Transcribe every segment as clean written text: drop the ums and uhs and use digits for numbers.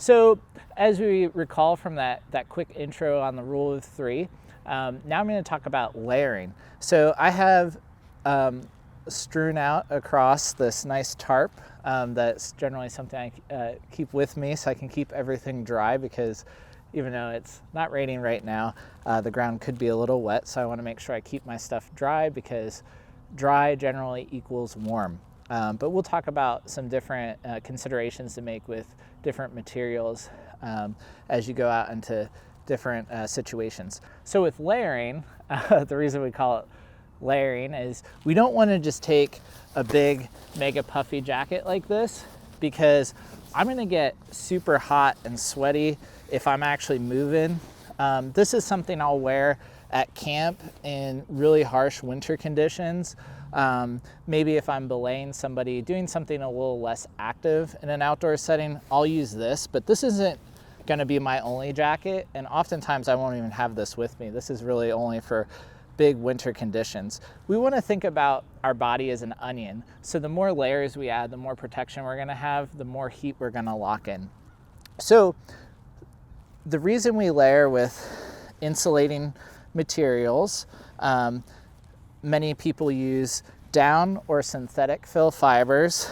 So as we recall from that quick intro on the rule of three, now I'm going to talk about layering. So I have strewn out across this nice tarp. That's generally something I keep with me so I can keep everything dry, because even though it's not raining right now, the ground could be a little wet. So I want to make sure I keep my stuff dry, because dry generally equals warm. But we'll talk about some different considerations to make with different materials as you go out into different situations. So with layering, the reason we call it layering is we don't want to just take a big mega puffy jacket like this, because I'm going to get super hot and sweaty if I'm actually moving. This is something I'll wear at camp in really harsh winter conditions. Maybe if I'm belaying somebody, doing something a little less active in an outdoor setting, I'll use this, but this isn't going to be my only jacket, and oftentimes I won't even have this with me. This is really only for big winter conditions. We want to think about our body as an onion. So the more layers we add, the more protection we're going to have, the more heat we're going to lock in. So the reason we layer with insulating materials, many people use down or synthetic fill fibers.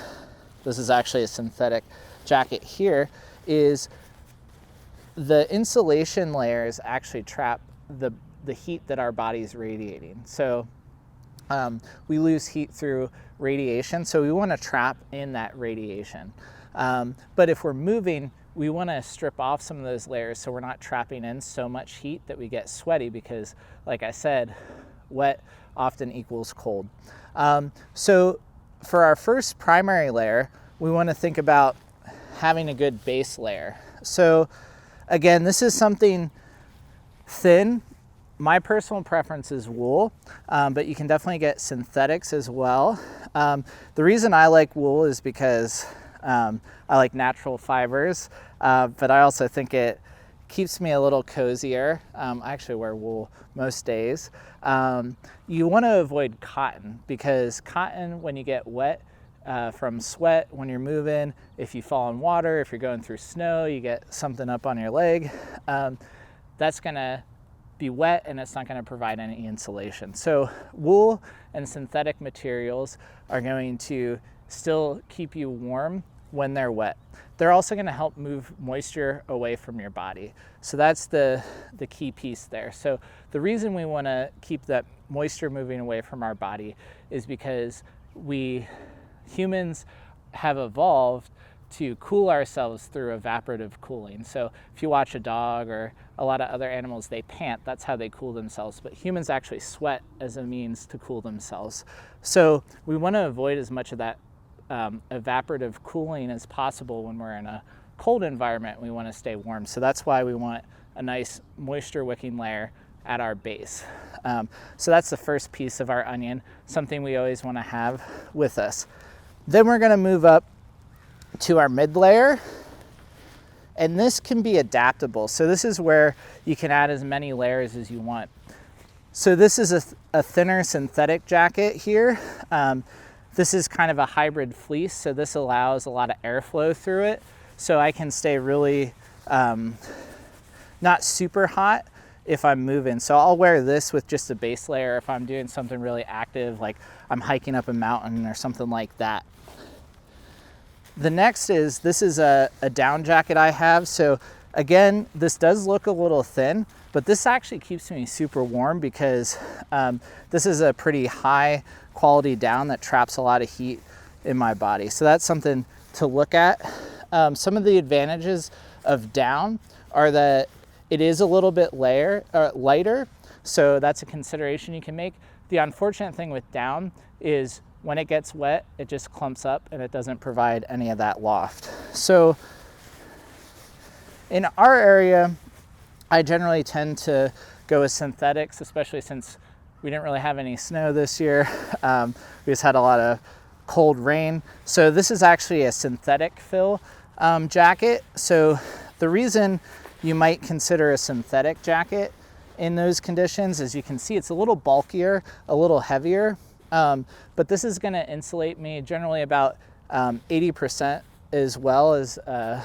This is actually a synthetic jacket here. Is the insulation layers actually trap the heat that our body's radiating. So we lose heat through radiation, so we want to trap in that radiation. But if we're moving, we want to strip off some of those layers so we're not trapping in so much heat that we get sweaty, because like I said, wet often equals cold. So for our first primary layer, we want to think about having a good base layer. So again, this is something thin. My personal preference is wool, but you can definitely get synthetics as well. The reason I like wool is because I like natural fibers, but I also think it keeps me a little cozier. I actually wear wool most days. You want to avoid cotton, because cotton, when you get wet from sweat, when you're moving, if you fall in water, if you're going through snow, you get something up on your leg, that's going to be wet and it's not going to provide any insulation. So wool and synthetic materials are going to still keep you warm when they're wet. They're also going to help move moisture away from your body. So that's the key piece there. So the reason we want to keep that moisture moving away from our body is because we humans have evolved to cool ourselves through evaporative cooling. So if you watch a dog or a lot of other animals, they pant, that's how they cool themselves. But humans actually sweat as a means to cool themselves. So we want to avoid as much of that evaporative cooling as possible. When we're in a cold environment, we want to stay warm. So that's why we want a nice moisture wicking layer at our base. So that's the first piece of our onion, something we always want to have with us. Then we're going to move up to our mid layer, and this can be adaptable. So this is where you can add as many layers as you want. So this is a thinner synthetic jacket here. This is kind of a hybrid fleece, so this allows a lot of airflow through it, so I can stay really not super hot if I'm moving. So I'll wear this with just a base layer if I'm doing something really active, like I'm hiking up a mountain or something like that. The next is, this is a down jacket I have. So again, this does look a little thin, but this actually keeps me super warm, because this is a pretty high quality down that traps a lot of heat in my body. So that's something to look at. Some of the advantages of down are that it is a little bit lighter, so that's a consideration you can make. The unfortunate thing with down is when it gets wet, it just clumps up and it doesn't provide any of that loft. So in our area, I generally tend to go with synthetics, especially since we didn't really have any snow this year. We just had a lot of cold rain. So this is actually a synthetic fill jacket. So the reason you might consider a synthetic jacket in those conditions is you can see it's a little bulkier, a little heavier, but this is going to insulate me generally about 80% as well as a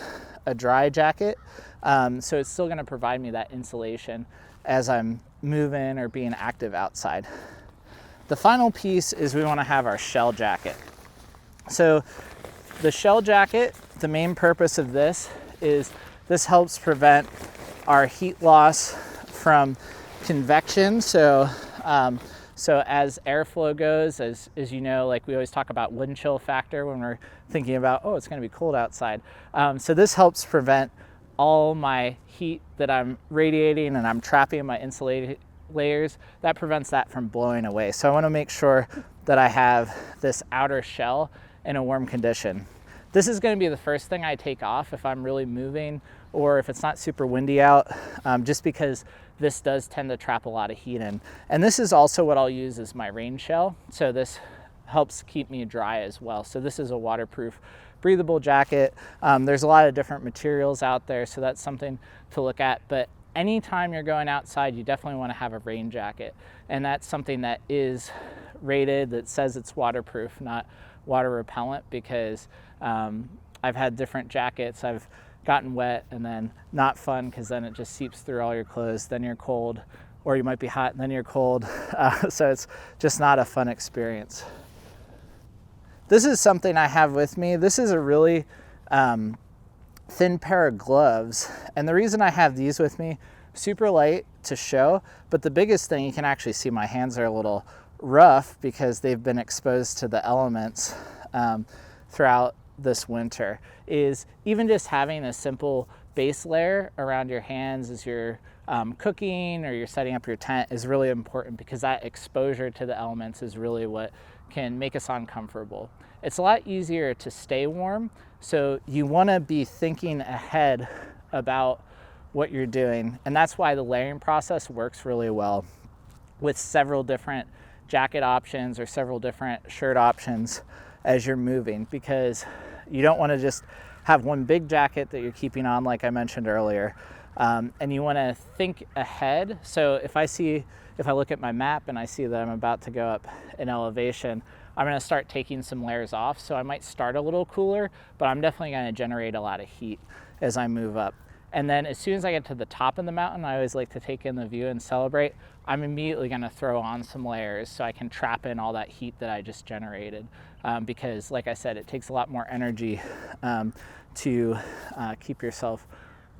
dry jacket. So it's still going to provide me that insulation as I'm moving or being active outside. The final piece is we want to have our shell jacket. So the shell jacket, the main purpose of this is this helps prevent our heat loss from convection. So as airflow goes, as you know, like we always talk about wind chill factor when we're thinking about, oh, it's going to be cold outside. So this helps prevent all my heat that I'm radiating and I'm trapping in my insulated layers. That prevents that from blowing away. So I want to make sure that I have this outer shell in a warm condition. This is going to be the first thing I take off if I'm really moving or if it's not super windy out, just because this does tend to trap a lot of heat in. And this is also what I'll use as my rain shell. So this helps keep me dry as well. So this is a waterproof, breathable jacket. There's a lot of different materials out there, so that's something to look at. But anytime you're going outside, you definitely want to have a rain jacket. And that's something that is rated, that says it's waterproof, not water repellent, because I've had different jackets. I've gotten wet and then not fun, because then it just seeps through all your clothes. Then you're cold, or you might be hot and then you're cold. So it's just not a fun experience. This is something I have with me. This is a really thin pair of gloves. And the reason I have these with me, super light to show, but the biggest thing, you can actually see my hands are a little rough because they've been exposed to the elements throughout this winter, is even just having a simple base layer around your hands as you're cooking or you're setting up your tent is really important, because that exposure to the elements is really what can make us uncomfortable. It's a lot easier to stay warm, so you want to be thinking ahead about what you're doing, and that's why the layering process works really well with several different jacket options or several different shirt options as you're moving, because you don't want to just have one big jacket that you're keeping on, like I mentioned earlier, and you want to think ahead. So if I look at my map and I see that I'm about to go up in elevation, I'm going to start taking some layers off. So I might start a little cooler, but I'm definitely going to generate a lot of heat as I move up. And then as soon as I get to the top of the mountain, I always like to take in the view and celebrate. I'm immediately going to throw on some layers so I can trap in all that heat that I just generated. Because like I said, it takes a lot more energy to keep yourself,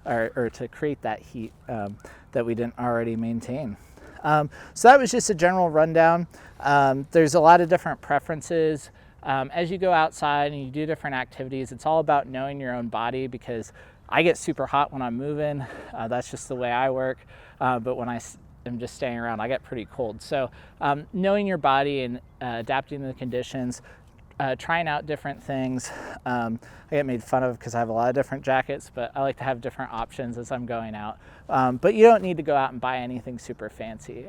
or to create that heat that we didn't already maintain. So that was just a general rundown. There's a lot of different preferences. As you go outside and you do different activities, it's all about knowing your own body, because I get super hot when I'm moving. That's just the way I work. But when I am just staying around, I get pretty cold. So knowing your body and adapting to the conditions, trying out different things. I get made fun of because I have a lot of different jackets, but I like to have different options as I'm going out. But you don't need to go out and buy anything super fancy.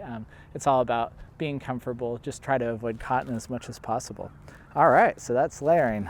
It's all about being comfortable. Just try to avoid cotton as much as possible. All right, so that's layering.